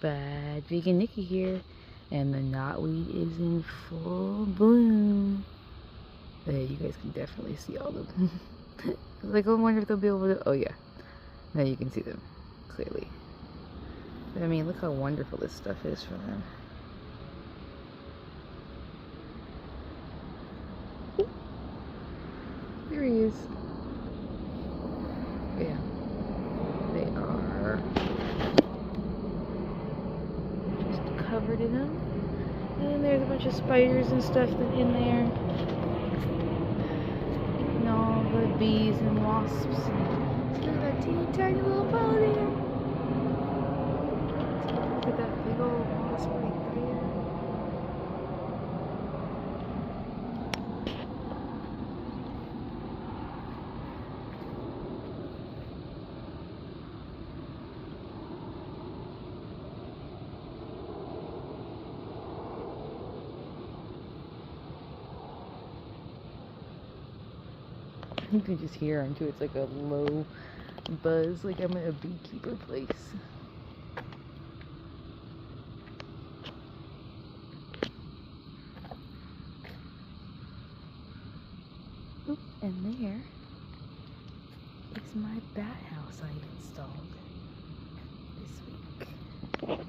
Bad Vegan Nikki here, and the knotweed is in full bloom. There, you guys can definitely see all of them. Like, I wonder if they'll be able to. Oh yeah, now you can see them clearly. But, I mean, look how wonderful this stuff is for them. Ooh, there he is. Yeah, they are just covered in them. And then there's a bunch of spiders and stuff in there. Eating all the bees and wasps. Look at that teeny tiny little ball there. Look at that big old wasp right there. You can just hear them too. It's like a low buzz, like I'm in a beekeeper place. Oop, and there is my bat house I installed this week.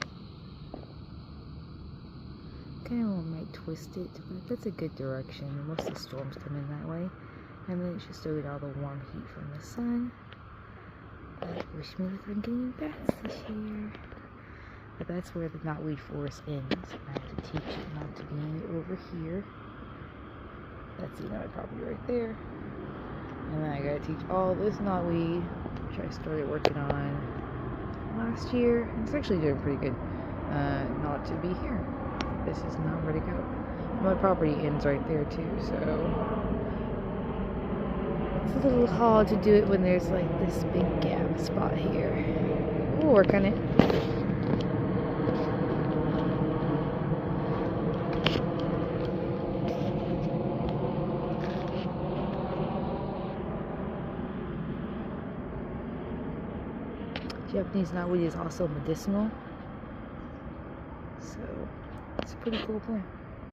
Kind of might twist it, but that's a good direction. Most of the storms come in that way. And then it should still get all the warm heat from the sun. But wish me luck on getting bats this year. But that's where the knotweed forest ends. I have to teach it not to be over here. That's the knotweed property right there. And then I gotta teach all this knotweed, which I started working on last year. It's actually doing pretty good. Not to be here. This is not where to go. My property ends right there too, so it's a little hard to do it when there's like this big gap spot here. We'll work on it. Japanese knotweed is also medicinal, so it's a pretty cool plant.